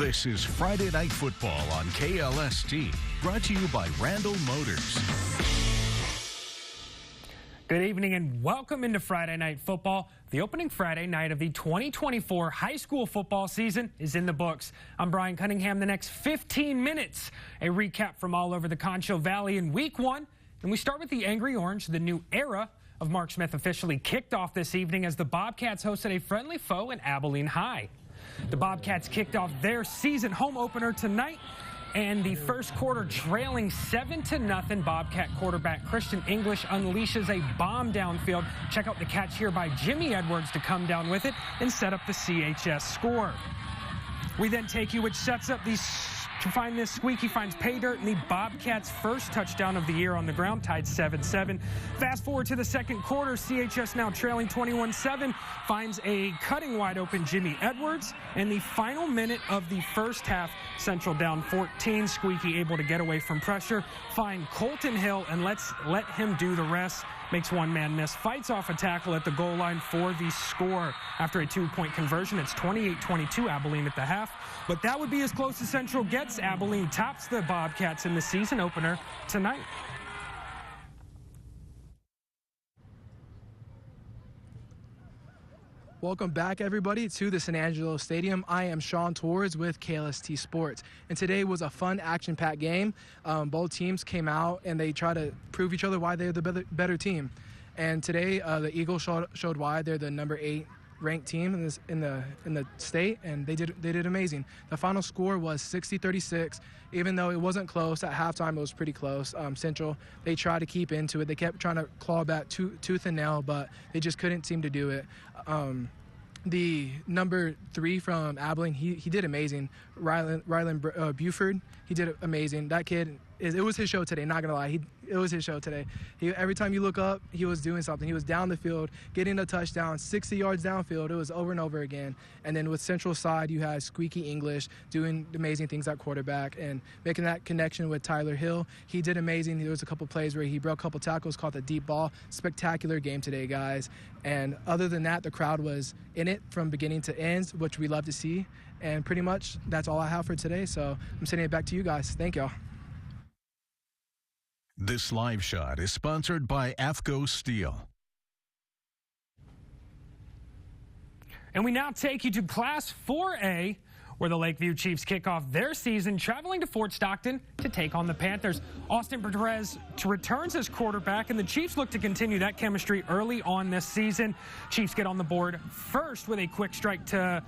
This is Friday Night Football on KLST, brought to you by Randall Motors. Good evening and welcome into Friday Night Football. The opening Friday night of the 2024 high school football season is in the books. I'm Brian Cunningham. The next 15 minutes, a recap from all over the Concho Valley in week one. And we start with the Angry Orange. The new era of Mark Smith officially kicked off this evening as the Bobcats hosted a friendly foe in Abilene High. The Bobcats kicked off their season home opener tonight, and the first quarter trailing 7-0. Bobcat quarterback Christian English unleashes a bomb downfield. Check out the catch here by Jimmy Edwards to come down with it and set up the CHS score. We then take you, which sets up to find this squeaky finds pay dirt, and the Bobcats' first touchdown of the year on the ground, tied 7-7. Fast forward to the second quarter, CHS now trailing 21-7, finds a cutting wide open Jimmy Edwards, and the final minute of the first half, Central down 14, Squeaky able to get away from pressure, find Colton Hill, and let him do the rest. Makes one man miss, fights off a tackle at the goal line for the score. After a 2-point conversion, it's 28-22 Abilene at the half. But that would be as close as Central gets. Abilene tops the Bobcats in the season opener tonight. Welcome back, everybody, to the San Angelo Stadium. I am Sean Torres with KLST Sports, and today was a fun, action-packed game. Both teams came out and they tried to prove each other why they're the better team. And today, the Eagles showed why they're the number 8 ranked team in the state, and they did amazing. The final score was 60-36. Even though it wasn't close at halftime, it was pretty close. Central, they tried to keep into it. They kept trying to claw back tooth and nail, but they just couldn't seem to do it. The number 3 from Abilene, he did amazing. Rylan Buford, he did amazing. That kid, it was his show today, not gonna lie. It was his show today. Every time you look up, he was doing something. He was down the field, getting a touchdown, 60 yards downfield. It was over and over again. And then with Central side, you had Squeaky English doing amazing things at quarterback and making that connection with Tyler Hill. He did amazing. There was a couple plays where he broke a couple tackles, caught the deep ball. Spectacular game today, guys. And other than that, the crowd was in it from beginning to end, which we love to see. And pretty much that's all I have for today. So I'm sending it back to you guys. Thank y'all. This live shot is sponsored by AFCO Steel. And we now take you to Class 4A, where the Lakeview Chiefs kick off their season, traveling to Fort Stockton to take on the Panthers. Austin Perez returns as quarterback, and the Chiefs look to continue that chemistry early on this season. Chiefs get on the board first with a quick strike to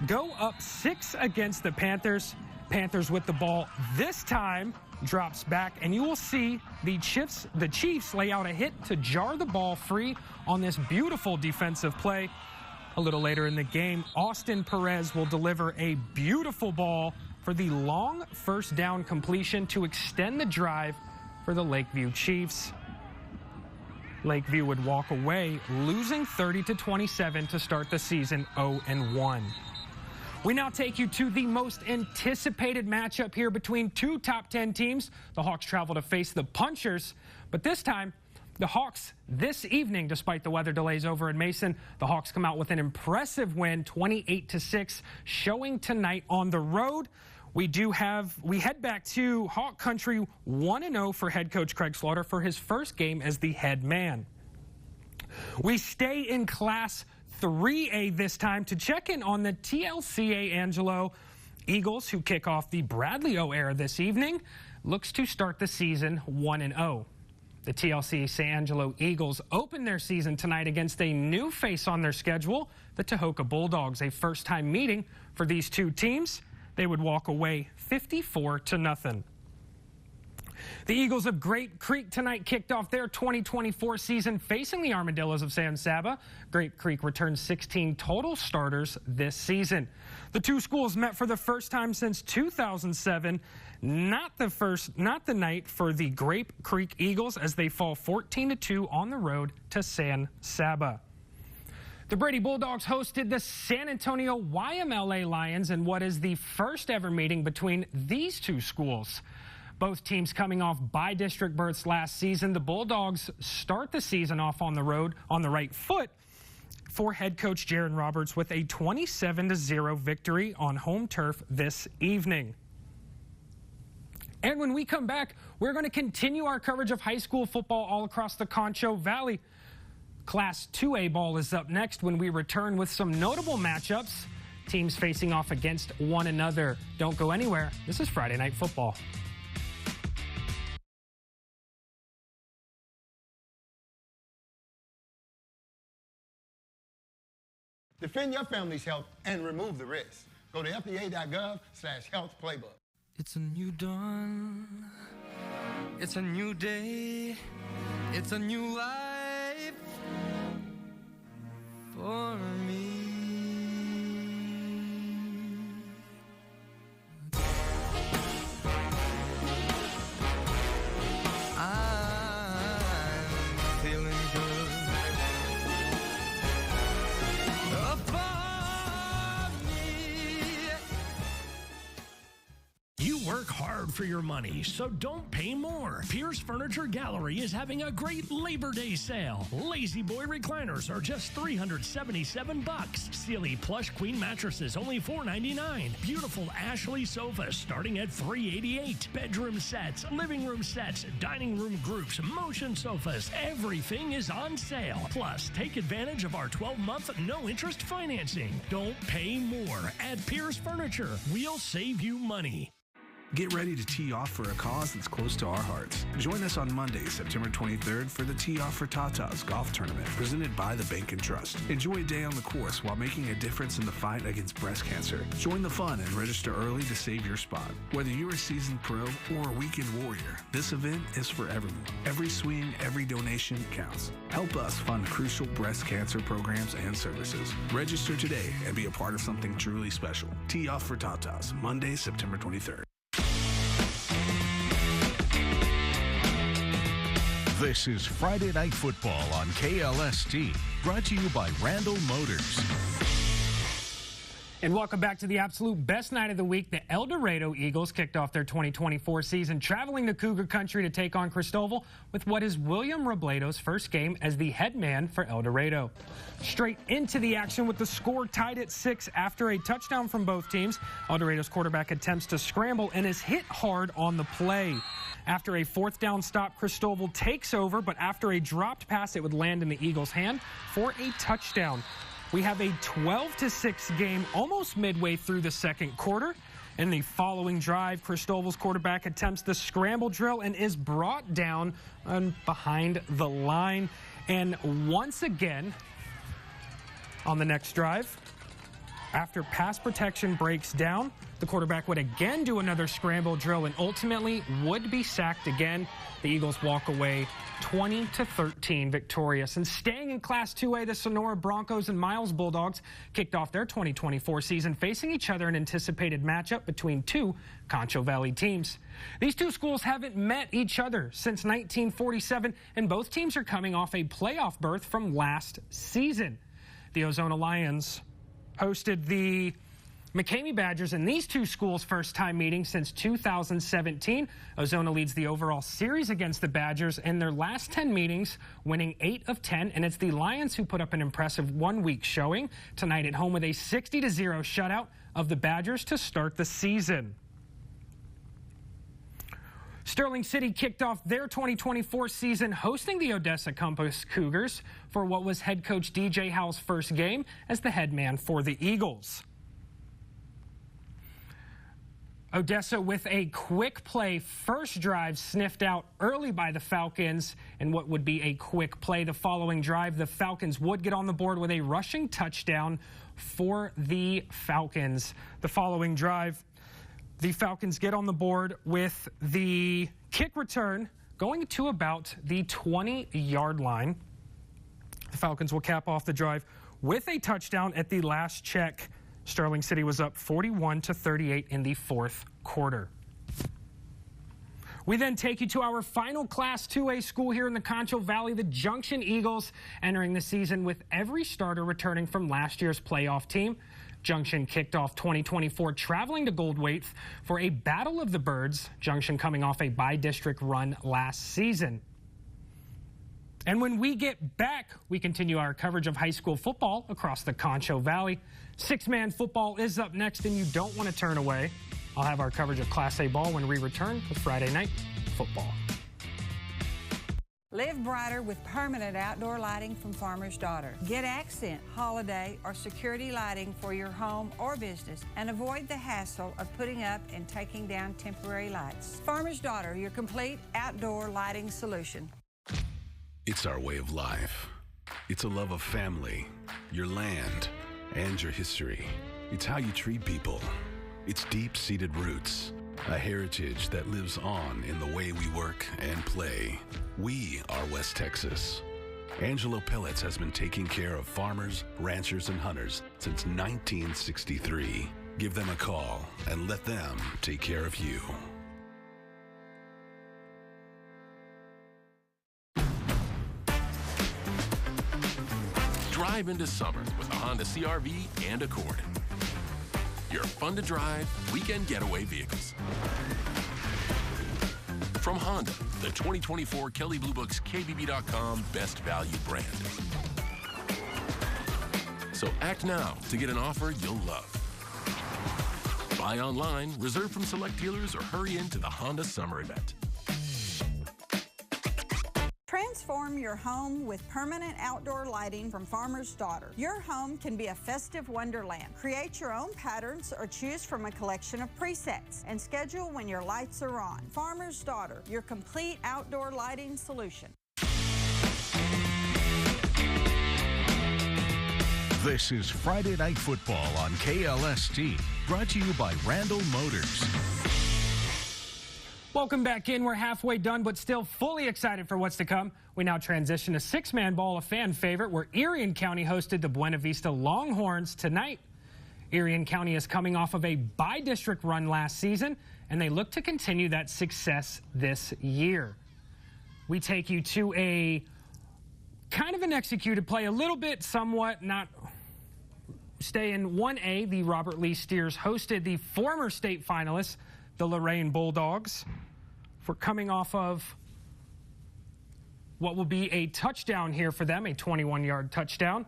go up 6 against the Panthers. Panthers with the ball this time drops back, and you will see the Chiefs lay out a hit to jar the ball free on this beautiful defensive play. A little later in the game, Austin Perez will deliver a beautiful ball for the long first down completion to extend the drive for the Lakeview Chiefs. Lakeview would walk away, losing 30-27 to start the season 0-1. We now take you to the most anticipated matchup here between two top 10 teams. The Hawks travel to face the Punchers, but this time, the Hawks this evening, despite the weather delays over in Mason, the Hawks come out with an impressive win, 28-6, showing tonight on the road. We head back to Hawk Country, 1-0 for head coach Craig Slaughter for his first game as the head man. We stay in Class 3A this time to check in on the TLCA Angelo Eagles, who kick off the Bradley O era this evening, looks to start the season 1-0. The TLCA San Angelo Eagles open their season tonight against a new face on their schedule, the Tahoka Bulldogs, a first-time meeting for these two teams. They would walk away 54-0. The Eagles of Grape Creek tonight kicked off their 2024 season facing the Armadillos of San Saba. Grape Creek returned 16 total starters this season. The two schools met for the first time since 2007. Not the night for the Grape Creek Eagles as they fall 14-2 on the road to San Saba. The Brady Bulldogs hosted the San Antonio YMLA Lions in what is the first ever meeting between these two schools. Both teams coming off by-district berths last season. The Bulldogs start the season off on the road on the right foot for head coach Jaron Roberts with a 27-0 victory on home turf this evening. And when we come back, we're going to continue our coverage of high school football all across the Concho Valley. Class 2A ball is up next when we return with some notable matchups, teams facing off against one another. Don't go anywhere. This is Friday Night Football. Defend your family's health and remove the risk. Go to FDA.gov/health playbook. It's a new dawn. It's a new day. It's a new life for me. I'm feeling good. You work hard for your money, so don't pay more. Pierce Furniture Gallery is having a great Labor Day sale. Lazy Boy recliners are just $377. Sealy plush queen mattresses only $499. Beautiful Ashley sofas starting at $388. Bedroom sets, living room sets, dining room groups, motion sofas, everything is on sale. Plus, take advantage of our 12-month no-interest financing. Don't pay more. At Pierce Furniture, we'll save you money. Get ready to tee off for a cause that's close to our hearts. Join us on Monday, September 23rd for the Tee Off for Tatas golf tournament presented by the Bank and Trust. Enjoy a day on the course while making a difference in the fight against breast cancer. Join the fun and register early to save your spot. Whether you're a seasoned pro or a weekend warrior, this event is for everyone. Every swing, every donation counts. Help us fund crucial breast cancer programs and services. Register today and be a part of something truly special. Tee Off for Tatas, Monday, September 23rd. This is Friday Night Football on KLST, brought to you by Randall Motors. And welcome back to the absolute best night of the week. The El Dorado Eagles kicked off their 2024 season traveling to Cougar Country to take on Cristóbal with what is William Robledo's first game as the head man for El Dorado. Straight into the action with the score tied at 6 after a touchdown from both teams. El Dorado's quarterback attempts to scramble and is hit hard on the play. After a fourth down stop, Cristóbal takes over, but after a dropped pass, it would land in the Eagles' hand for a touchdown. We have a 12-6 game almost midway through the second quarter. In the following drive, Cristóbal's quarterback attempts the scramble drill and is brought down behind the line. And once again, on the next drive, after pass protection breaks down, the quarterback would again do another scramble drill and ultimately would be sacked again. The Eagles walk away 20-13 victorious. And staying in Class 2A, the Sonora Broncos and Miles Bulldogs kicked off their 2024 season facing each other in an anticipated matchup between two Concho Valley teams. These two schools haven't met each other since 1947, and both teams are coming off a playoff berth from last season. The Ozona Lions hosted the McCamey Badgers in these two schools' first-time meeting since 2017. Ozona leads the overall series against the Badgers in their last 10 meetings, winning 8 of 10, and it's the Lions who put up an impressive one-week showing tonight at home with a 60-0 shutout of the Badgers to start the season. Sterling City kicked off their 2024 season hosting the Odessa Compass Cougars for what was head coach DJ Howell's first game as the head man for the Eagles. Odessa with a quick play first drive sniffed out early by the Falcons, and what would be a quick play the following drive, the Falcons would get on the board with a rushing touchdown for the Falcons. The following drive, the Falcons get on the board with the kick return going to about the 20-yard line. The Falcons will cap off the drive with a touchdown at the last check. Sterling City was up 41-38 in the fourth quarter. We then take you to our final Class 2A school here in the Concho Valley, the Junction Eagles, entering the season with every starter returning from last year's playoff team. Junction kicked off 2024 traveling to Goldwaite for a Battle of the Birds, Junction coming off a by-district run last season. And when we get back, we continue our coverage of high school football across the Concho Valley. Six-man football is up next, and you don't want to turn away. I'll have our coverage of Class A ball when we return with Friday Night Football. Live brighter with permanent outdoor lighting from Farmer's Daughter. Get accent, holiday, or security lighting for your home or business and avoid the hassle of putting up and taking down temporary lights. Farmer's Daughter, your complete outdoor lighting solution. It's our way of life. It's a love of family, your land, and your history. It's how you treat people. It's deep-seated roots, a heritage that lives on in the way we work and play. We are West Texas. Angelo Pellets has been taking care of farmers, ranchers, and hunters since 1963. Give them a call and let them take care of you. Drive into summer with a Honda CR-V and Accord. Your fun-to-drive, weekend getaway vehicles. From Honda, the 2024 Kelley Blue Book's KBB.com Best Value brand. So act now to get an offer you'll love. Buy online, reserve from select dealers, or hurry into the Honda Summer Event. Transform your home with permanent outdoor lighting from Farmer's Daughter. Your home can be a festive wonderland. Create your own patterns or choose from a collection of presets and schedule when your lights are on. Farmer's Daughter, your complete outdoor lighting solution. This is Friday Night Football on KLST, brought to you by Randall Motors. Welcome back in. We're halfway done, but still fully excited for what's to come. We now transition to six-man ball, a fan favorite, where Erie County hosted the Buena Vista Longhorns tonight. Erie County is coming off of a by-district run last season, and they look to continue that success this year. We take you to a kind of an executed play, a little bit somewhat not stay in 1A. The Robert Lee Steers hosted the former state finalists, the Lorain Bulldogs, for coming off of what will be a touchdown here for them, a 21-yard touchdown.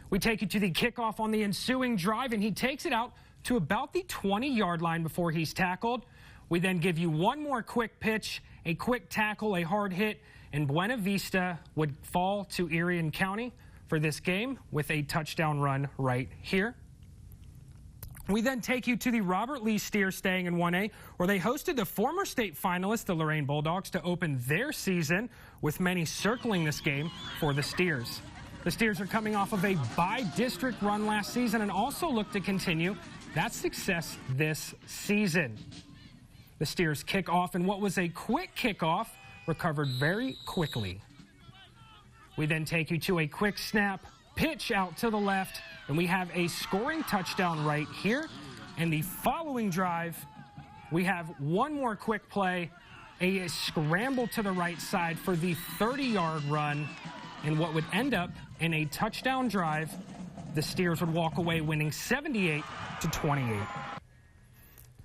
We take you to the kickoff on the ensuing drive, and he takes it out to about the 20-yard line before he's tackled. We then give you one more quick pitch, a quick tackle, a hard hit, and Buena Vista would fall to Erie County for this game with a touchdown run right here. We then take you to the Robert Lee Steers, staying in 1A, where they hosted the former state finalists, the Lorain Bulldogs, to open their season, with many circling this game for the Steers. The Steers are coming off of a by-district run last season and also look to continue that success this season. The Steers kick off, and what was a quick kickoff recovered very quickly. We then take you to a quick snap, pitch out to the left, and we have a scoring touchdown right here. And the following drive, we have one more quick play, a scramble to the right side for the 30-yard run, and what would end up in a touchdown drive. The Steers would walk away winning 78-28.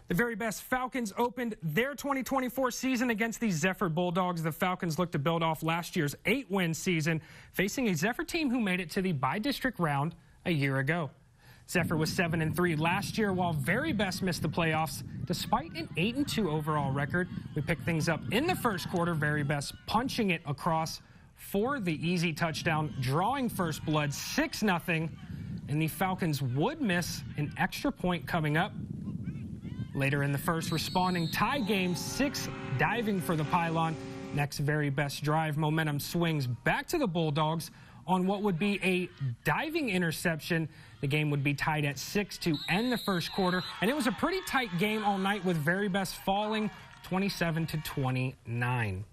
The very best Falcons opened their 2024 season against the Zephyr Bulldogs. The Falcons look to build off last year's 8-win season, facing a Zephyr team who made it to the by-district round a year ago. Zephyr was 7-3 last year, while Very Best missed the playoffs despite an 8-2 overall record. We picked things up in the first quarter, Very Best punching it across for the easy touchdown, drawing first blood 6-0, and the Falcons would miss an extra point coming up. Later in the first, responding tie game, 6 diving for the pylon. Next Very Best drive, momentum swings back to the Bulldogs on what would be a diving interception. The game would be tied at 6 to end the first quarter, and it was a pretty tight game all night, with Very Best falling 27-29.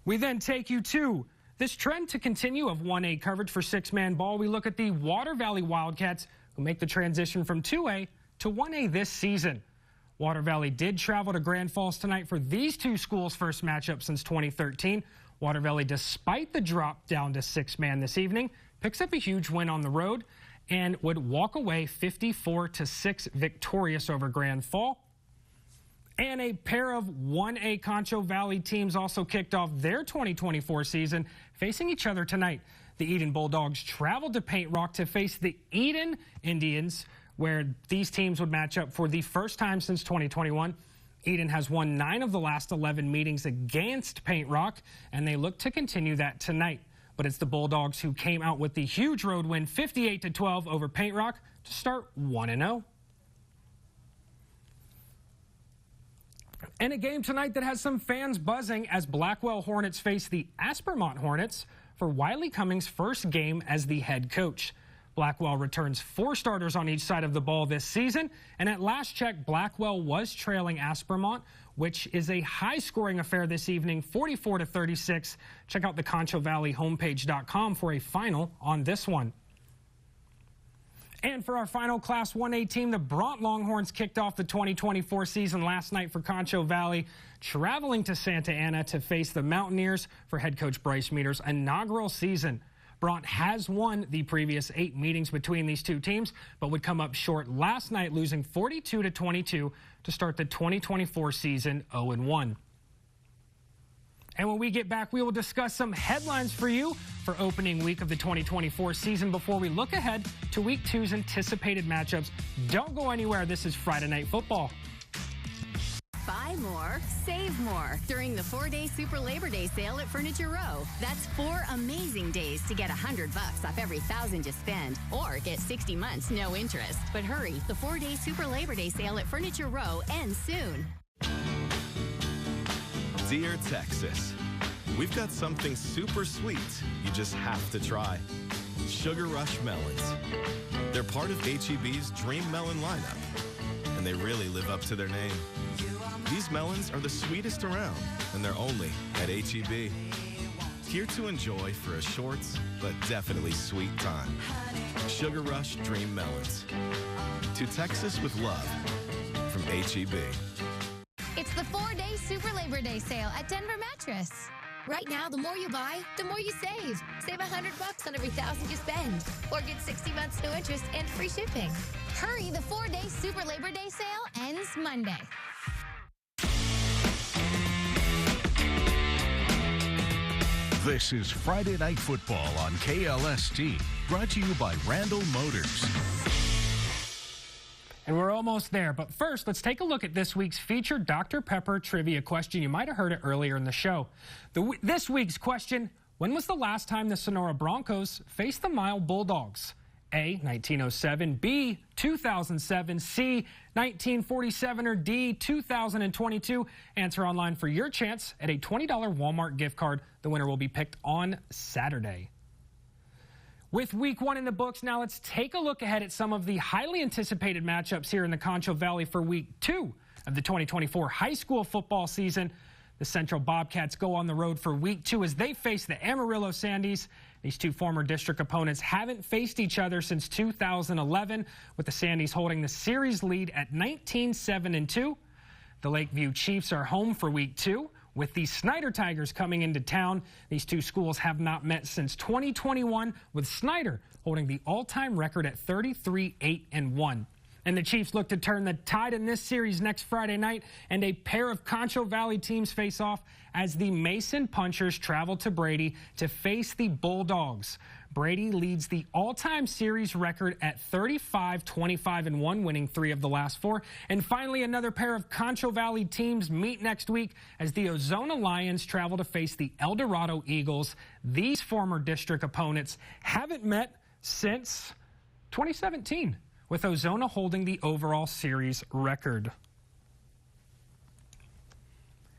We then take you to this trend to continue of 1A coverage for six-man ball. We look at the Water Valley Wildcats, who make the transition from 2A to 1A this season. Water Valley did travel to Grand Falls tonight for these two schools' first matchup since 2013. Water Valley, despite the drop down to six-man this evening, picks up a huge win on the road and would walk away 54-6 victorious over Grand Fall. And a pair of 1A Concho Valley teams also kicked off their 2024 season, facing each other tonight. The Eden Bulldogs traveled to Paint Rock to face the Eden Indians, where these teams would match up for the first time since 2021. Eden has won 9 of the last 11 meetings against Paint Rock, and they look to continue that tonight. But it's the Bulldogs who came out with the huge road win, 58-12 over Paint Rock, to start 1-0. And a game tonight that has some fans buzzing as Blackwell Hornets face the Aspermont Hornets for Wiley Cummings' first game as the head coach. Blackwell returns 4 starters on each side of the ball this season, and at last check, Blackwell was trailing Aspermont, which is a high-scoring affair this evening, 44-36. Check out the ConchoValleyHomepage.com for a final on this one. And for our final Class 1A team, the Bront Longhorns kicked off the 2024 season last night for Concho Valley, traveling to Santa Ana to face the Mountaineers for head coach Bryce Meter's inaugural season. Bront has won the previous 8 meetings between these two teams, but would come up short last night, losing 42-22 to start the 2024 season 0-1. And when we get back, we will discuss some headlines for you for opening week of the 2024 season before we look ahead to Week 2's anticipated matchups. Don't go anywhere. This is Friday Night Football. Buy more, save more during the 4-day Super Labor Day sale at Furniture Row. That's 4 amazing days to get $100 off every $1,000 you spend, or get 60 months no interest. But hurry, the 4-day Super Labor Day sale at Furniture Row ends soon. Dear Texas, we've got something super sweet you just have to try. Sugar Rush Melons. They're part of H-E-B's Dream Melon lineup, and they really live up to their name. These melons are the sweetest around, and they're only at H-E-B. Here to enjoy for a short, but definitely sweet time. Sugar Rush Dream Melons. To Texas with love, from H-E-B. It's the 4-day Super Labor Day sale at Denver Mattress. Right now, the more you buy, the more you save. Save $100 on every $1,000 you spend, or get 60 months no interest and free shipping. Hurry, the 4-day Super Labor Day sale ends Monday. This is Friday Night Football on KLST, brought to you by Randall Motors. And we're almost there, but first, let's take a look at this week's featured Dr. Pepper trivia question. You might have heard it earlier in the show. This week's question, when was the last time the Sonora Broncos faced the Mile Bulldogs? A, 1907, B, 2007, C, 1947, or D, 2022. Answer online for your chance at a $20 Walmart gift card. The winner will be picked on Saturday. With Week 1 in the books, now let's take a look ahead at some of the highly anticipated matchups here in the Concho Valley for Week 2 of the 2024 high school football season. The Central Bobcats go on the road for Week 2 as they face the Amarillo Sandies. These two former district opponents haven't faced each other since 2011, with the Sandies holding the series lead at 19-7-2. The Lakeview Chiefs are home for Week 2. With the Snyder Tigers coming into town, these two schools have not met since 2021, with Snyder holding the all-time record at 33-8-1. And the Chiefs look to turn the tide in this series next Friday night, and a pair of Concho Valley teams face off as the Mason Punchers travel to Brady to face the Bulldogs. Brady leads the all-time series record at 35-25-1, winning 3 of the last 4. And finally, another pair of Concho Valley teams meet next week as the Ozona Lions travel to face the El Dorado Eagles. These former district opponents haven't met since 2017, with Ozona holding the overall series record.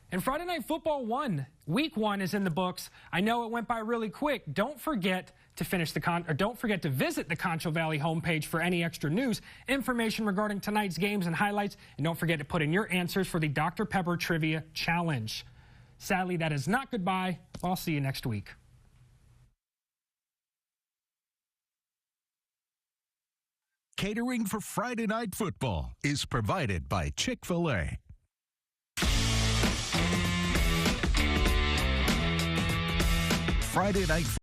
And Friday Night Football 1, Week 1 is in the books. I know it went by really quick. Don't forget to visit the Concho Valley homepage for any extra news, information regarding tonight's games and highlights, and don't forget to put in your answers for the Dr. Pepper Trivia Challenge. Sadly, that is not goodbye. I'll see you next week. Catering for Friday Night Football is provided by Chick-fil-A. Friday Night